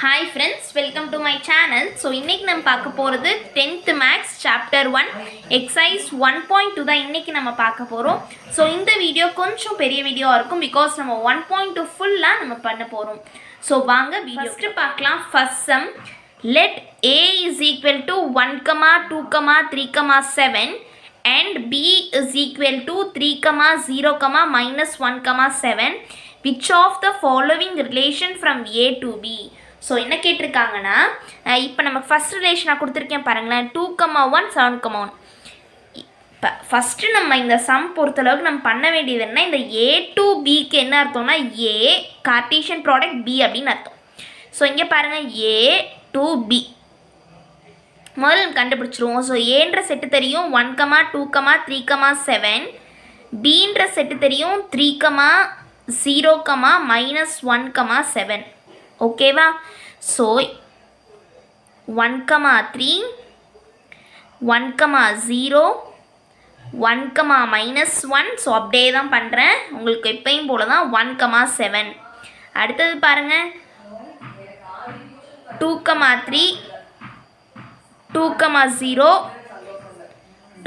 Hi friends, welcome to my channel. So இன்னைக்கு நம்ம பார்க்க போறது 10th Max chapter 1 exercise 1.2 தான் இன்னைக்கு நம்ம பார்க்க போறோம். So இந்த வீடியோ கொஞ்சம் பெரிய வீடியோவா இருக்கும் because நம்ம 1.2 ஃபுல்லா நம்ம பண்ண போறோம். So வாங்க வீடியோ ஃபர்ஸ்ட் பார்க்கலாம். First sum, let a is equal to 1, 2, 3, 7 and b is equal to 3, 0, -1, 7. Which of the following relation from a to b? So என்ன கேட்டிருக்காங்கன்னா, இப்போ நமக்கு ஃபஸ்ட் ரிலேஷனாக கொடுத்துருக்கேன் பாருங்களேன், 2, 1, 7, 1. இப்போ ஃபஸ்ட்டு நம்ம இந்த சம் பொறுத்தளவுக்கு நம்ம பண்ண வேண்டியது என்ன, இந்த ஏ டு பிக்கு என்ன அர்த்தம்னா ஏ கார்ட்டீசியன் ப்ராடக்ட் பி அப்படின்னு அர்த்தம். ஸோ இங்கே பாருங்கள் ஏ டு பி முதல்ல நம்ம கண்டுபிடிச்சிருவோம். ஸோ ஏன்ற செட்டு தெரியும் 1, 2, 3, 7. பீன்ற செட்டு தெரியும் 3, 0, -1, 7. ஓகேவா? ஸோ 1, 3, 1, 0, 1, -1. ஸோ அப்படியே தான் பண்ணுறேன், உங்களுக்கு எப்பயும் போல தான் 1, 7. அடுத்தது பாருங்கள் 2, 3, 2, 0,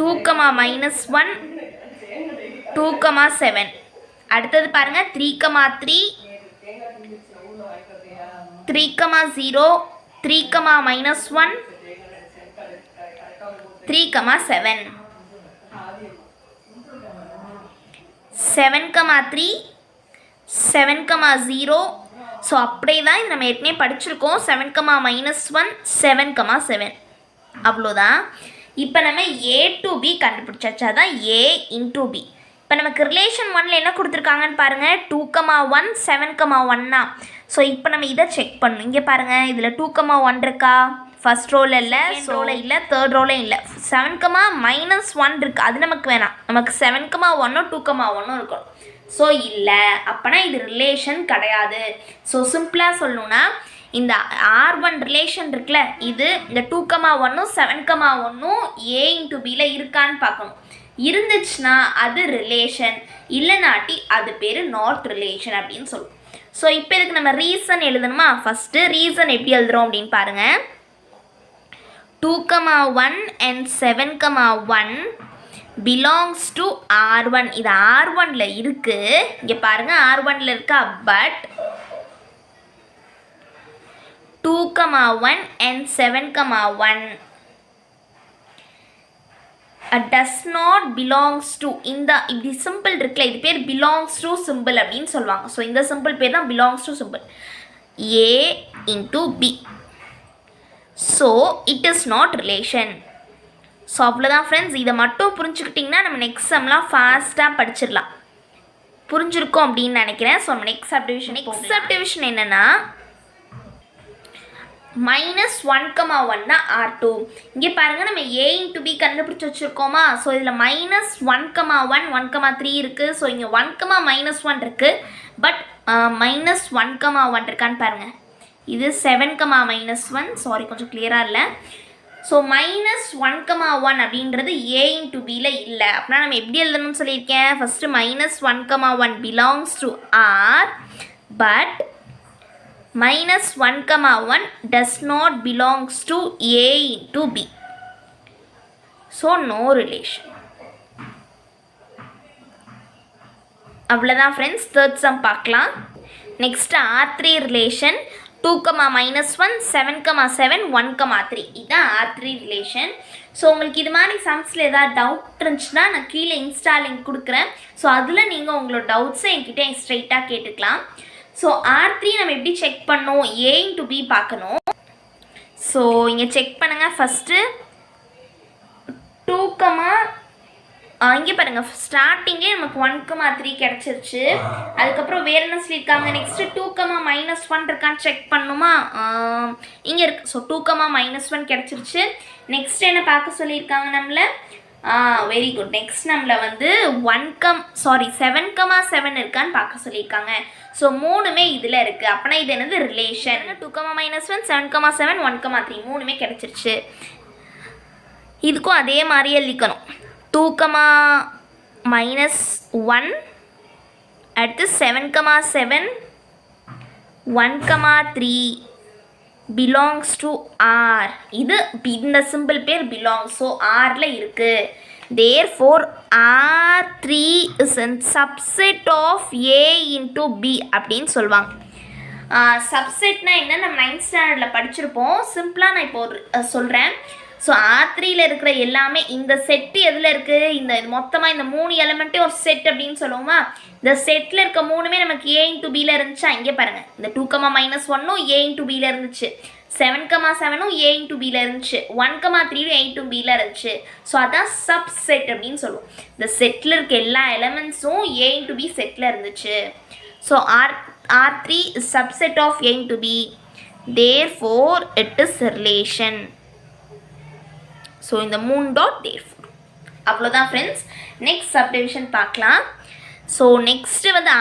2, -1, 2, 7. அடுத்தது பாருங்கள் 3, 3, 3, 0, 3, -1, 3, 7. 7, 3, 7, 0. ஸோ அப்படியே தான் இது நம்ம ஏற்கனவே படிச்சிருக்கோம். 7, -1, 7, 7. அவ்வளோதான். இப்போ நம்ம ஏ டு பி கண்டுபிடிச்சாச்சு, அதான் ஏ இன்டூ பி. இப்போ நமக்கு ரிலேஷன் 1ல் என்ன கொடுத்துருக்காங்கன்னு பாருங்கள், 2, 1, 7, 1. ஸோ இப்போ நம்ம இதை செக் பண்ணணும். இங்கே பாருங்கள், இதில் 2, 1 இருக்கா? ஃபஸ்ட் ரோவில் இல்லை, ரோவில் இல்லை, தேர்ட் ரோவில் இல்லை. 7, -1 இருக்குது, அது நமக்கு வேணாம். நமக்கு 7, 1, 2, 1 இருக்கும். ஸோ இல்லை, அப்போனா இது ரிலேஷன் கிடையாது. ஸோ சிம்பிளாக சொல்லணுன்னா, இந்த R1 ரிலேஷன் இருக்குல்ல, இது இந்த 2, 1, 7, 1 ஏ இன்ட்டு பியில் இருக்கான்னு பார்க்கணும். இருந்துச்சுன்னா அது ரிலேஷன், இல்லைனாட்டி அது பேர் நாட் ரிலேஷன் அப்படின்னு சொல்லுவோம். ஸோ இப்போ இதுக்கு நம்ம ரீசன் எழுதணுமா? ஃபஸ்ட்டு ரீசன் எப்படி எழுதுகிறோம் அப்படின்னு பாருங்கள். 2, 1 and 7, 1 பிலாங்ஸ் டு R1. இது R1ல் இருக்குது, இங்கே பாருங்கள் R1ல் இருக்கா. But 2, 1 and 7, 1 does not belongs to, இந்த இப்படி சிம்பிள் இருக்குல்ல, இது பேர் பிலாங்ஸ் டு சிம்பிள் அப்படின்னு சொல்லுவாங்க. ஸோ இந்த சிம்பிள் பேர் தான் belongs to simple, A into B. So it is not relation. So அவ்வளோதான் ஃப்ரெண்ட்ஸ். இதை மட்டும் புரிஞ்சுக்கிட்டிங்கன்னா நம்ம நெக்ஸ்ட் சம்லாம் ஃபாஸ்ட்டாக படிச்சிடலாம். புரிஞ்சிருக்கோம் அப்படின்னு நினைக்கிறேன். ஸோ நம்ம நெக்ஸ்ட் சப்டிவிஷன் என்னென்னா, -1, 1 தான் R2. இங்கே பாருங்கள், நம்ம ஏ இன்ட்டு பி கண்டுபிடிச்சி வச்சுருக்கோமா. ஸோ இதில் -1, 1, 1, 3 இருக்குது. ஸோ இங்கே 1, -1 இருக்குது. பட் -1, 1 இருக்கான்னு பாருங்கள். இது 7, -1. சாரி, கொஞ்சம் கிளியராக இல்லை. ஸோ -1, 1 அப்படின்றது ஏ இன்ட்டு பியில் இல்லை. அப்படின்னா நம்ம எப்படி எழுதணும்னு சொல்லியிருக்கேன். First -1, 1 belongs to R, but -1, 1 does not belongs to A into B. So no relation. அவ்வளோதான் ஃப்ரெண்ட்ஸ். தேர்ட் சம் பார்க்கலாம். Next R3 relation 2, -1, 7, 7, 1, 3. இதுதான் R3 ரிலேஷன். ஸோ உங்களுக்கு இது மாதிரி சம்ஸில் ஏதாவது டவுட் இருந்துச்சுன்னா நான் கீழே இன்ஸ்டா லிங்க் கொடுக்குறேன். ஸோ அதில் நீங்கள் உங்களோட டவுட்ஸை என்கிட்ட ஸ்ட்ரைட்டாக கேட்டுக்கலாம். ஸோ R3 நம்ம எப்படி செக் பண்ணோம், ஏ இன்ட்டு பி பார்க்கணும். ஸோ இங்கே செக் பண்ணுங்கள். ஃபஸ்ட்டு 2, இங்கே பாருங்கள், ஸ்டார்டிங்கே நமக்கு 1, 3 கிடச்சிருச்சு. அதுக்கப்புறம் வேறு என்ன சொல்லியிருக்காங்க, நெக்ஸ்ட்டு 2, -1 இருக்கான்னு செக் பண்ணணுமா. இங்கே இருக்குது. ஸோ 2, -1 கிடச்சிருச்சு. நெக்ஸ்ட் என்ன பார்க்க சொல்லியிருக்காங்க நம்மளை. Very good. நெக்ஸ்ட் நம்மளை வந்து 7, 7 இருக்கான்னு பார்க்க சொல்லியிருக்காங்க. ஸோ மூணுமே இதில் இருக்குது. அப்படின்னா இது என்னது ரிலேஷன். 2, -1, 7, 7, 1, 3 மூணுமே கிடச்சிருச்சு. இதுக்கும் அதே மாதிரியே எழுதிக்கணும். 2, -1 அடுத்து 7, 7 1, 3 belongs to R. இது இந்த சிம்பிள் பேர் belongs. ஸோ Rல இருக்குது. Therefore R3 is a subset of A into B அப்படின்னு சொல்லுவாங்க. சப்செட்னா என்ன நம்ம 9th ஸ்டாண்டர்டில் படிச்சிருப்போம். சிம்பிளாக நான் இப்போ சொல்கிறேன். ஸோ R3ல இருக்கிற எல்லாமே இந்த செட்டு எதில் இருக்குது, இந்த மொத்தமாக இந்த 3 எலிமெண்ட்டே ஒரு செட் அப்படின்னு சொல்லுவோமா. இந்த செட்டில் இருக்க 3மே நமக்கு A into Bல இருந்துச்சா. இங்கே பாருங்கள், இந்த 2,-1ம் A into Bல இருந்துச்சு, 7,7ம் A into Bல இருந்துச்சு, 1,3ம் A into Bல இருந்துச்சு. ஸோ அதான் சப்செட் அப்படின்னு சொல்லுவோம். இந்த செட்டில் இருக்க எல்லா எலிமெண்ட்ஸும் A into B செட்டில் இருந்துச்சு. So R3 is subset of A into B. Therefore it is relation. So இந்த 3 டாட் therefore. அவ்வளோதான் ஃப்ரெண்ட்ஸ். நெக்ஸ்ட் சப்டிவிஷன் பார்க்கலாம். ஸோ நெக்ஸ்ட்டு வந்து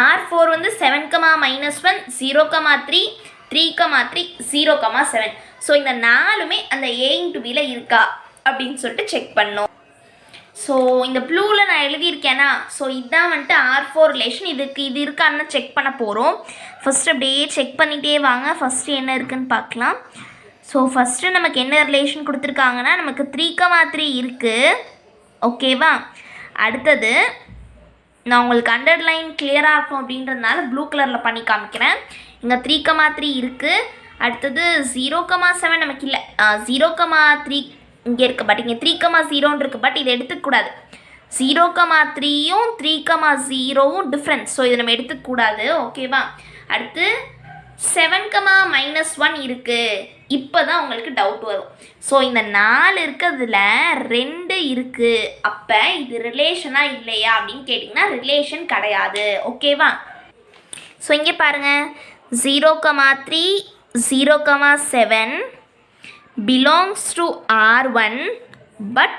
R4 வந்து 7,-1 0,3 3,3 0,7. ஸோ இந்த 4மே அந்த A into Bல இருக்கா அப்படின்னு சொல்லிட்டு செக் பண்ணோம். ஸோ இந்த ப்ளூவில் நான் எழுதியிருக்கேன்னா, ஸோ இதுதான் வந்துட்டு R4 ரிலேஷன். இது இருக்கான்னு செக் பண்ண போகிறோம். ஃபஸ்ட்டு அப்படியே செக் பண்ணிகிட்டே வாங்க. ஃபஸ்ட்டு என்ன இருக்குதுன்னு பார்க்கலாம். ஸோ ஃபஸ்ட்டு நமக்கு என்ன ரிலேஷன் கொடுத்துருக்காங்கன்னா, நமக்கு 3,3 இருக்குது. ஓகேவா. அடுத்தது நான் உங்களுக்கு அண்டர்லைன் கிளியராக இருக்கும் அப்படின்றதுனால ப்ளூ கலரில் பண்ணி காமிக்கிறேன். இங்கே 3,3 இருக்குது. அடுத்தது 0,7 நமக்கு இல்லை, 0,3 இங்கே இருக்குது. பட் இங்கே 3,0 இருக்குது. பட் இதை எடுத்துக்கூடாது. 0,3யும் 3,0வும் டிஃப்ரென்ஸ். ஸோ இதை நம்ம எடுத்துக்கூடாது. ஓகேவா. அடுத்து 7,-1 இருக்குது. இப்போ தான் உங்களுக்கு டவுட் வரும். ஸோ இந்த 4 இருக்கிறதுல 2 இருக்குது. அப்போ இது ரிலேஷனாக இல்லையா அப்படின்னு கேட்டிங்கன்னா ரிலேஷன் கிடையாது. ஓகேவா. ஸோ இங்கே பாருங்கள், 0,3 0,7 belongs to R1 but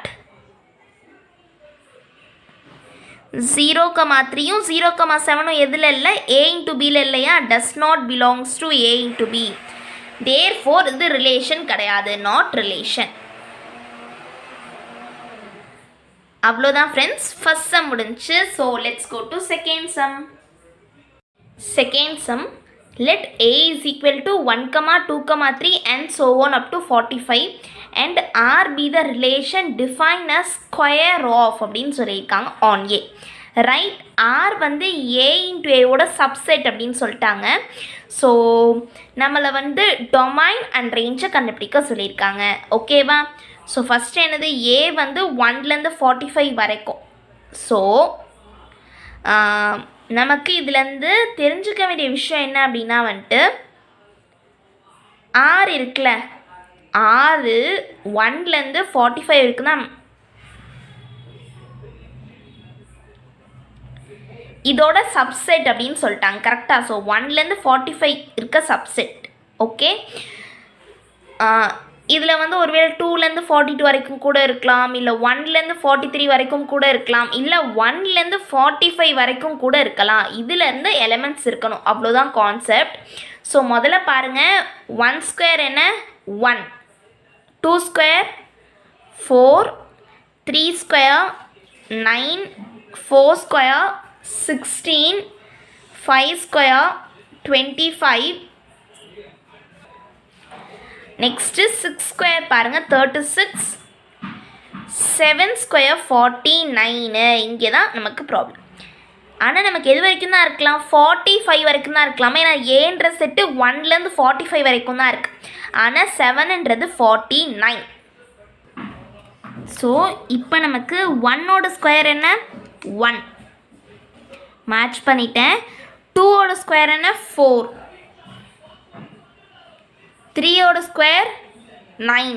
0,3யும் 0,7ம் எதில் இல்லை, A into Bல இல்லையா, does not belongs to A into B. Therefore இது ரிலேஷன் கிடையாது, நாட் ரிலேஷன். அவ்வளோதான் ஃப்ரெண்ட்ஸ். ஃபர்ஸ்ட் சம் முடிஞ்சு. So let's go to second sum. Second sum, let A is equal to 1, 2, 3 and so on up to 45 and R be the relation defined as square of அப்படின்னு சொல்லியிருக்காங்க on A. Right. R வந்து A into A ஓட subset அப்படின்னு சொல்லிட்டாங்க. So நம்மளை வந்து domain and ரேஞ்சை கண்டுபிடிக்க சொல்லியிருக்காங்க. ஓகேவா. ஸோ ஃபஸ்ட்டு என்னது, A வந்து 1லேருந்து 45 வரைக்கும். ஸோ நமக்கு இதுலேருந்து தெரிஞ்சுக்க வேண்டிய விஷயம் என்ன அப்படின்னா வந்துட்டு, R இருக்குல்ல, R 1லேருந்து 45 இருக்குன்னா இதோட சப்செட் அப்படின்னு சொல்லிட்டாங்க. கரெக்டாக. ஸோ 1லேருந்து 45 இருக்க சப்செட். ஓகே. இதில் வந்து ஒருவேளை 2லேருந்து 42 வரைக்கும் கூட இருக்கலாம், இல்லை 1லேருந்து 43 வரைக்கும் கூட இருக்கலாம், இல்லை 1லேருந்து 45 வரைக்கும் கூட இருக்கலாம். இதிலேருந்து எலிமெண்ட்ஸ் இருக்கணும், அவ்வளோதான் கான்செப்ட். ஸோ முதல்ல பாருங்கள், 1 ஸ்கொயர் என்ன, 1, 2 square 4, 3 square 9, 4 square 16, 5 square 25. Next 6 square பாருங்கள் 36, 7 ஸ்கொயர் 49. இங்கே தான் நமக்கு ப்ராப்ளம். ஆனால் நமக்கு எது வரைக்கும் தான் இருக்கலாம், 45 வரைக்கும் தான் இருக்கலாம். ஏன்னா ஏன்ற செட்டு 1லேருந்து 45 வரைக்கும் தான் இருக்குது. ஆனால் 7ன்றது 49. ஸோ இப்போ நமக்கு 1ஓட ஸ்கொயர் என்ன, 1 மேட்ச் பண்ணிட்டேன். 2ஓட ஸ்கொயர் என்ன, 4, 3ஓட ஸ்கொயர் 9.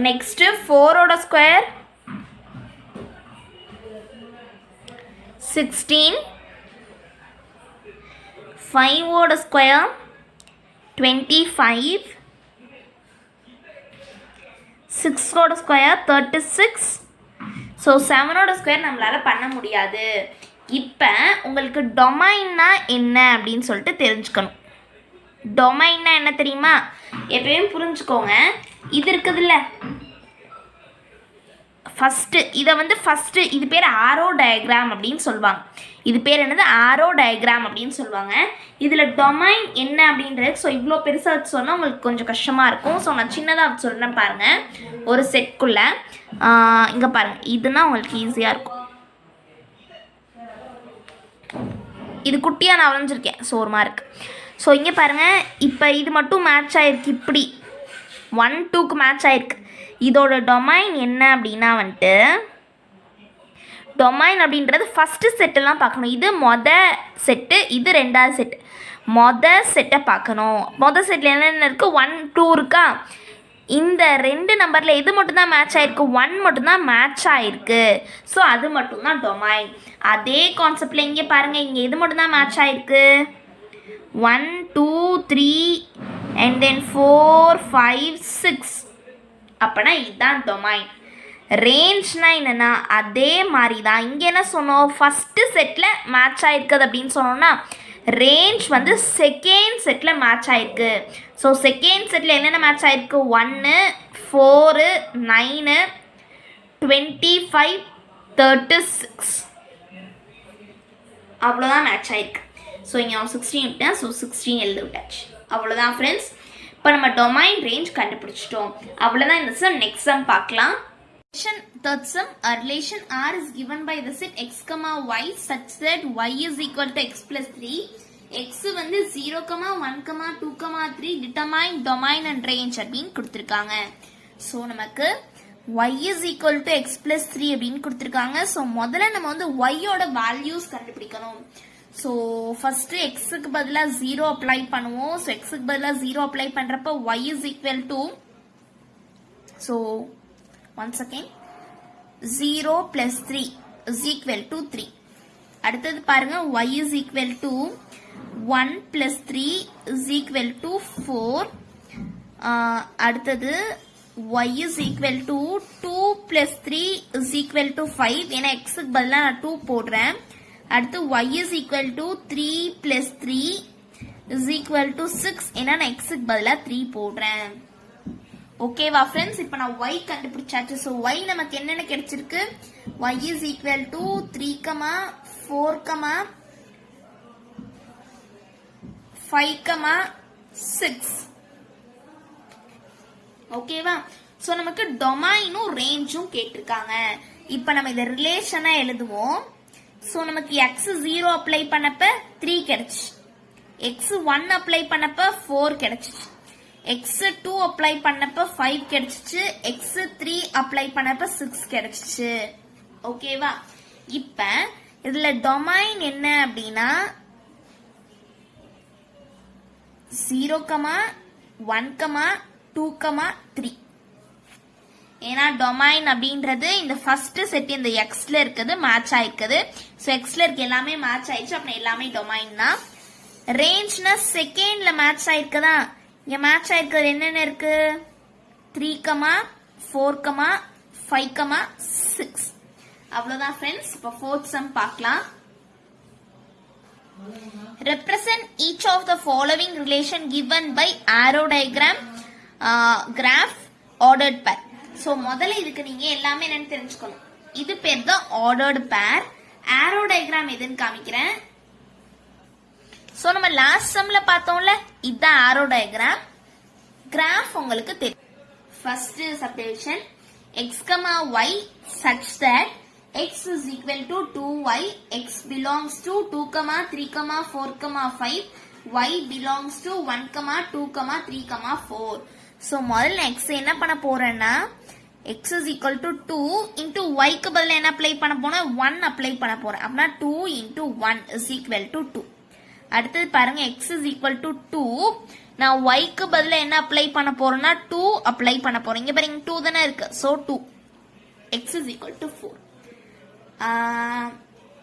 நெக்ஸ்ட்டு 4ஓட ஸ்கொயர் 16, 5ஓட ஸ்கொயர் 25, 6ஓட ஸ்கொயர் 36. ஸோ 7ஓட ஸ்கொயர் நம்மளால் பண்ண முடியாது. இப்போ உங்களுக்கு டொமைன்னா என்ன அப்படின்னு சொல்லிட்டு தெரிஞ்சுக்கணும். டொமைன்னா என்ன தெரியுமா, எப்பயும் புரிஞ்சுக்கோங்க. இது இருக்குதுல்ல, ஃபஸ்ட்டு இதை வந்து ஃபஸ்ட்டு இது பேர் ஆரோ டயக்ராம் அப்படின்னு சொல்லுவாங்க. இது பேர் என்னது? ஆரோ டயக்ராம் அப்படின்னு சொல்லுவாங்க. இதில் டொமைன் என்ன அப்படின்றது ஸோ இவ்வளோ பெருசாக வச்சு சொன்னால் உங்களுக்கு கொஞ்சம் கஷ்டமாக இருக்கும். ஸோ நான் சின்னதாக வச்சு சொல்கிறேன் பாருங்கள். ஒரு செட்குள்ளே இங்கே பாருங்கள், இதுனா உங்களுக்கு ஈஸியாக இருக்கும். இது குட்டியாக நான் வரைஞ்சிருக்கேன், ஸோ ஒரு மார்க். ஸோ இங்கே பாருங்கள், இப்போ இது மட்டும் மேட்ச் ஆகிருக்கு. இப்படி 1 2க்கு மேட்ச் ஆகிருக்கு. இதோட டொமைன் என்ன அப்படின்னா வந்துட்டு டொமைன் அப்படின்றது ஃபஸ்ட்டு செட்டெல்லாம் பார்க்கணும். இது செட்டு, இது 2வது செட்டு. செட்டை பார்க்கணும். செட்டில் என்னென்ன இருக்குது? 1 2 இருக்கா? இந்த 2 நம்பரில் எது மட்டும்தான் மேட்ச் ஆகிருக்கு? 1 மட்டும்தான் மேட்ச் ஆகிருக்கு. ஸோ அது மட்டும்தான் டொமைன். அதே கான்செப்டில் இங்கே பாருங்கள், இங்கே எது மட்டும்தான் மேட்ச் ஆகிருக்கு? 1 2 3 and then 4 5 6. அப்போனா இதுதான் டொமைன். ரேஞ்ச்னா என்னென்னா அதே மாதிரி தான். இங்கே என்ன சொன்னோம்? ஃபஸ்ட்டு செட்டில் மேட்ச் ஆகிருக்குது அப்படின்னு சொன்னோன்னா ரேஞ்ச் வந்து செகண்ட் செட்டில் மேட்ச் ஆகிருக்கு. ஸோ செகண்ட் செட்டில் என்னென்ன மேட்ச் ஆகிருக்கு? 1 4 9 25 36 அவ்வளோதான் மேட்ச் ஆகிருக்கு. ஸோ இங்கே 16 விட்டேன். ஸோ 16 எழுத விட்டாச்சு. அவ்வளோதான் ஃப்ரெண்ட்ஸ். இப்போ நம்ம டொமைன் ரேஞ்ச் கண்டுபிடிச்சிட்டோம். அவ்வளோதான் இந்த சம். நெக்ஸ்ட் சம் பார்க்கலாம். Third sum, a relation R is given by the set x, y such that y is equal to x plus 3. X வந்து 0, 1, 2, 3 determine domain and range அப்படின்னு கொடுத்துருக்காங்க. So நமக்கு y is equal to x plus 3 அப்படின்னு கொடுத்துருக்காங்க. So முதல்ல நம்ம வந்து y ஓட வேல்யூஸ் கண்டுபிடிக்கணும். ஸோ ஃபர்ஸ்ட் எக்ஸுக்கு பதிலாக 0 அப்ளை பண்ணுவோம். ஸோ எக்ஸுக்கு பதிலாக 0 அப்ளை பண்ணுறப்ப y is equal to, so once again 0 plus 3 is equal to 3. அடுத்தது பாருங்க, y is equal to 1 plus 3 is equal to 4. அடுத்தது y is equal to 2 plus 3 is equal to 5. ஏன்னா xக்கு பதிலா நான் 2 போடுறேன். அடுத்து y is equal to 3 plus 3 is equal to 6. ஏன்னா நான் xக்கு பதிலா 3 போடுறேன். ஓகேவா ஃப்ரெண்ட்ஸ்? இப்போ நான் y கண்டுபிடிச்சாச்சு. ஸோ y நமக்கு என்னென்ன கிடைச்சிருக்கு? y is equal to 3, 4, 5, 6. ஓகேவா? ஸோ நமக்கு டொமைனும் ரேஞ்சும் கேட்டிருக்காங்க. இப்போ நம்ம இதை ரிலேஷனாக எழுதுவோம். ஸோ நமக்கு x 0 அப்ளை பண்ணப்ப 3 கிடைச்சு, x 1 அப்ளை பண்ணப்ப 4 கிடைச்சிச்சு, x2 அப்ளை பண்ணப்ப 5 கிடைச்சிச்சு, x3 அப்ளை பண்ணப்ப 6 கிடைச்சிச்சு. ஓகேவா? இப்ப இதுல டொமைன் என்ன அப்படின்னா 0, 1, 2, 3. ஏன்னா டொமைன் அப்படின்றது இந்த ஃபர்ஸ்ட் செட் இந்த எக்ஸ்ல இருக்குது மேட்ச் ஆயிருக்குது. ஸோ எக்ஸ்ல இருக்க எல்லாமே மேட்ச் ஆயிடுச்சு. அப்படின்னா எல்லாமே டொமைன் தான். ரேஞ்ச்னா செகண்ட்ல மேட்ச் ஆயிருக்குதா? இங்க மேட்ச் ஆயிருக்கிறது என்னென்ன இருக்கு? 3, 4, 5, 6. அவ்வளவுதான் ஃப்ரெண்ட்ஸ். இப்போ ஃபோர்த் சம் பார்க்கலாம். Represent each of the following relation given by arrow diagram, graph, ordered pair. So முதல்ல இதுக்கு நீங்க எல்லாமே என்னன்னு தெரிஞ்சுக்கணும். இது பேர் தான் ordered pair. arrow diagram எதுன்னு காமிக்கிறேன். ஸோ நம்ம லாஸ்ட் சம்ல பார்த்தோம்ல, இதுதான் arrow diagram. graph உங்களுக்கு தெரியும். First subdivision x, y such that x is equal to 2y, x belongs to 2, 3, 4, 5, y belongs to 1, 2, 3, 4. So முதல்ல x என்ன பண்ண போறேன்னா x is equal to 2 into y க்கு பதிலா என்ன அப்ளை பண்ண போறேன்? 1 அப்ளை பண்ண போறேன். அப்படின்னா 2 into 1 is equal to 2. அடுத்தது பாருங்க, x is equal to 2. நான் y க்கு பதிலா என்ன அப்ளை பண்ண போறேன்னா 2 அப்ளை பண்ண போறேன். இங்க பாருங்க 2 தானே இருக்கு. So 2. x is equal to 4.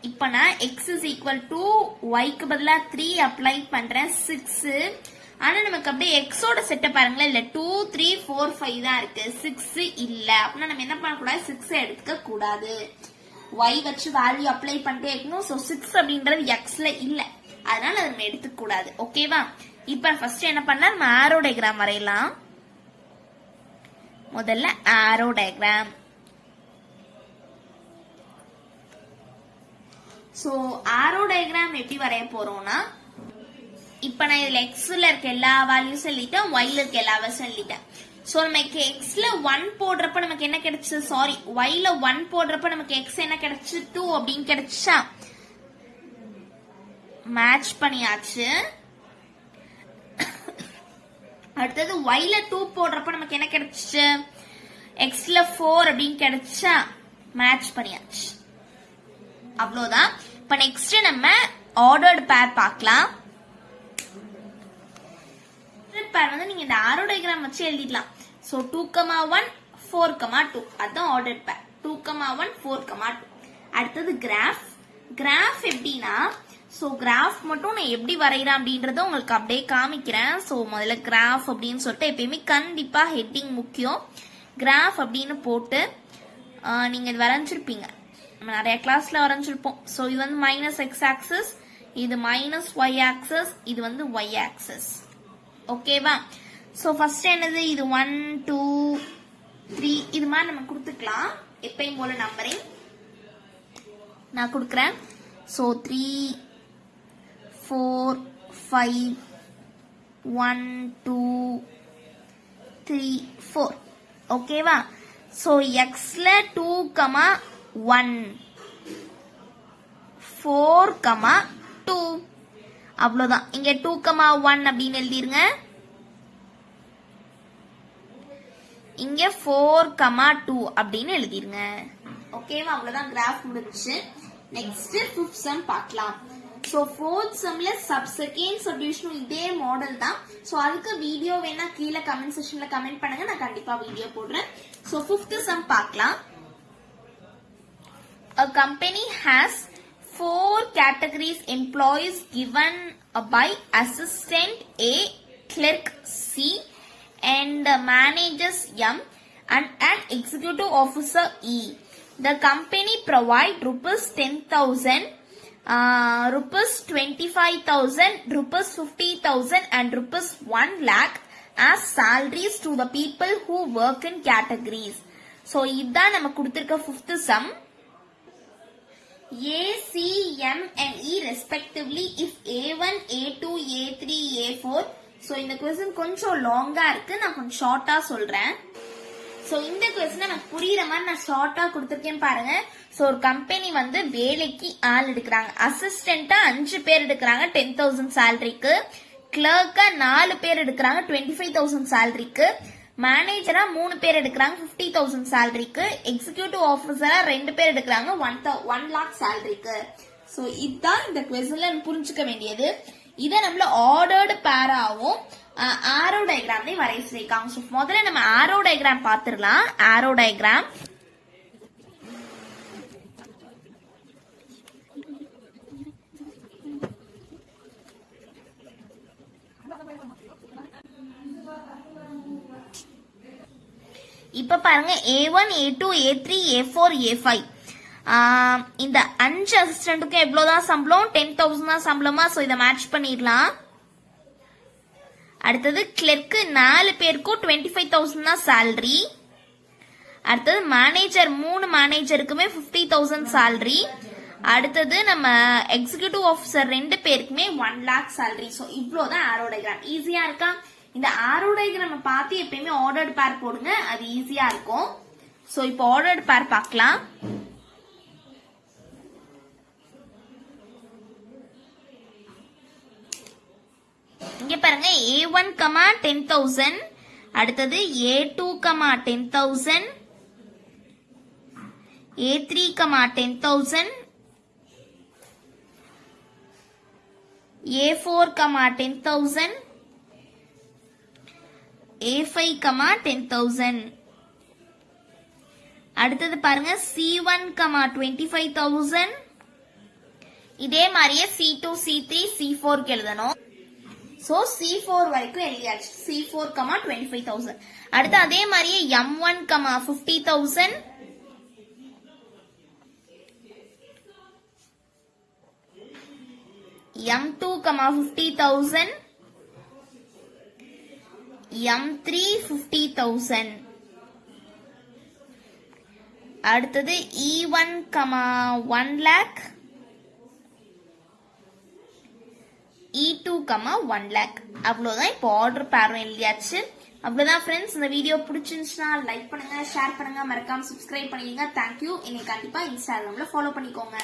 இப்போ நான் x is equal to y க்கு பதிலா 3 அப்ளை பண்றேன். 6. ஆனா நமக்கு அப்படியே x ஓட செட்டை பாருங்களேன். இல்ல 2, 3, 4, 5 தான் இருக்கு, 6 இல்ல. அப்படின்னா நம்ம என்ன பண்ணக்கூடாது? 6 எடுத்துக்க கூடாது. y வச்சு வேல்யூ அப்ளை பண்ணிட்டே இருக்கணும். ஸோ 6 அப்படின்றது xல இல்ல, அதனால அதை நம்ம எடுத்துக்க கூடாது. ஓகேவா? இப்ப ஃபர்ஸ்ட் என்ன பண்ணா நம்ம ஆரோ டயக்ராம் வரையலாம். முதல்ல arrow diagram. So arrow diagram எப்படி வரைய போறோம்னா, இப்ப நான் இதுல எக்ஸ்ல இருக்க எல்லா வேல்யூஸும் எழுதிட்டேன், ஒய்ல இருக்க எல்லா வேல்யூஸும் எழுதிட்டேன். சோ நமக்கு எக்ஸ்ல 1 போடுறப்ப நமக்கு என்ன கிடைச்சு, சாரி ஒய்ல 1 போடுறப்ப நமக்கு எக்ஸ் என்ன கிடைச்சு 2 அப்படின்னு கிடைச்சா மேட்ச் பண்ணியாச்சு. அடுத்தது ஒய்ல 2 போடுறப்ப நமக்கு என்ன கிடைச்சு, எக்ஸ்ல 4 அப்படின்னு கிடைச்சா மேட்ச் பண்ணியாச்சு. அவ்வளவுதான். இப்ப நெக்ஸ்ட் நம்ம ஆர்டர்ட் பேர் பார்க்கலாம். பேர் வந்து நீங்க இந்த ஆரோ டயக்ராம் வச்சு எழுதிடலாம். சோ 2,1 4,2 அதான் ஆர்டர்ட் பேர். 2,1 4,2. அடுத்தது கிராஃப். கிராஃப் எப்படின்னா, சோ கிராஃப் மட்டும் நான் எப்படி வரைகிறேன் அப்படின்றத உங்களுக்கு அப்படியே காமிக்கிறேன். சோ முதல்ல கிராஃப் அப்படின்னு சொல்லிட்டு எப்பயுமே கண்டிப்பா ஹெட்டிங் முக்கியம். கிராஃப் அப்படின்னு போட்டு நீங்க இது வரைஞ்சிருப்பீங்க, நம்ம நிறைய கிளாஸ்ல வரைஞ்சிருப்போம். சோ இது வந்து மைனஸ் எக்ஸ் ஆக்சஸ், இது மைனஸ் ஒய் ஆக்சஸ், இது வந்து ஒய் ஆக்சஸ். ஓகேவா? சோ ஃபர்ஸ்ட் என்னது, இது 1 2 3 இது மாதிரி நம்ம கொடுத்துக்கலாம். எப்பயும் போல நம்பரிங் நான் கொடுக்குறேன். சோ 3 4 5 1 2 3 4. ஓகேவா? சோ எக்ஸ்ல 2,1 4,2 அவ்வளவுதான். இங்க 2,1 அப்படின்னு எழுதிருங்க, இங்க 4,2 அப்படின்னு எழுதிருங்க. ஓகேவா? அவ்வளவுதான், கிராஃப் முடிச்சு. நெக்ஸ்ட் 5th சம் பார்க்கலாம். சோ 4th சம்ல செகண்ட் சொல்யூஷனும் இதே மாடல் தான். சோ அதுக்கு வீடியோ வேணா கீழே கமெண்ட் செக்ஷன்ல கமெண்ட் பண்ணுங்க, நான் கண்டிப்பா வீடியோ போடுறேன். சோ 5th சம் பார்க்கலாம். A company has 4 categories employees given by assistant A, clerk C, and managers M, and an executive officer E. The company provide rupees 10,000, rupees 25,000, rupees 50,000, and rupees 1 lakh as salaries to the people who work in categories. So இதான் நம்ம கொடுத்திருக்க 5th sum. A, C, M and E respectively if A1, A2, A3, A4. So இந்த question கொஞ்சம் லாங்கா இருக்கு, நான் கொஞ்சம் ஷார்ட்டா சொல்றேன். சோ இந்த கொஸ்டின் நமக்கு புரியுற மாதிரி நான் ஷார்ட்டா கொடுத்திருக்கேன் பாருங்க. சோ ஒரு கம்பெனி வந்து வேலைக்கு ஆள் எடுக்கிறாங்க. அசிஸ்டண்டா 5 பேர் எடுக்கிறாங்க 10,000 சேலரிக்கு, கிளர்க்கா 4 பேர் எடுக்கிறாங்க 25,000 சேலரிக்கு, மேனேஜரா 3 பேர் எடுக்கிறாங்க 50,000 சேலரிக்கு, எக்ஸிகியூட்டிவ் ஆபீசரா 2 பேர் எடுக்கிறாங்க 1 lakh சேலரிக்கு. சோ இதுதான் இந்த கொஸ்டின்ல புரிஞ்சுக்க வேண்டியது. இதை நம்மள ஆர்டர்டு பேராவும் ஆரோ டயக்ராம்லயும் வரைய சொல்லிருக்காங்க. சோ முதல்ல நம்ம ஆரோ டயக்ராம் பாத்துடலாம். ஆரோ டயக்ராம் இப்ப பாருங்க, A1, A2, A3, A4, A5 இந்த 5 அசிஸ்டன்ட்டுக்கு எவ்வளவுதான் சம்பளம், 10,000 தான் சம்பளமா. சோ இதை மேட்ச் பண்ணிடலாம். அடுத்தது கிளர்க்கு 4 பேருக்கும் 25,000 தான் சேலரி. அடுத்தது மேனேஜர் 3 மேனேஜருக்குமே 50,000 சேலரி. அடுத்தது நம்ம எக்ஸிகியூட்டிவ் ஆபீசர் 2 பேருக்குமே 1 lakh சேலரி. சோ இவ்வளவுதான் ஆரோ டயக்ராம். ஈஸியா இருக்கா? இந்த ஆரோ டயக்ராம் பார்த்து எப்பயுமே ஆர்டர்ட் பேர் போடுங்க, அது ஈஸியா இருக்கும். சோ இப்போ ஆர்டர்ட் பேர் பார்க்கலாம். இங்க பாருங்க, A1, 10,000, அடுத்தது A2, 10,000, A3, 10,000, A4, 10,000, A5, 10,000. அடுத்தது பாருங்க, C1, 25,000. இதே மாதிரியே C2, C3, C4 எழுதணும். சோ C4 வரைக்கும் எழுதியாச்சு. C4, 25,000. அடுத்து அதே மாதிரியே M1, 50,000, M2, 50,000, M3, 50,000. அடுத்தது E1, 1 lakh, E2, 1 lakh. அவ்வளோதான். இப்போ ஆர்டர் பேரும் எழுதியாச்சு. அவ்வளோதான் ஃப்ரெண்ட்ஸ். இந்த வீடியோ பிடிச்சிருந்துச்சுன்னா லைக் பண்ணுங்க, ஷேர் பண்ணுங்க, மறக்காம சப்ஸ்கிரைப் பண்ணிடுங்க. தேங்க்யூ. என்னை கண்டிப்பா இன்ஸ்டாகிராம்ல ஃபாலோ பண்ணிக்கோங்க.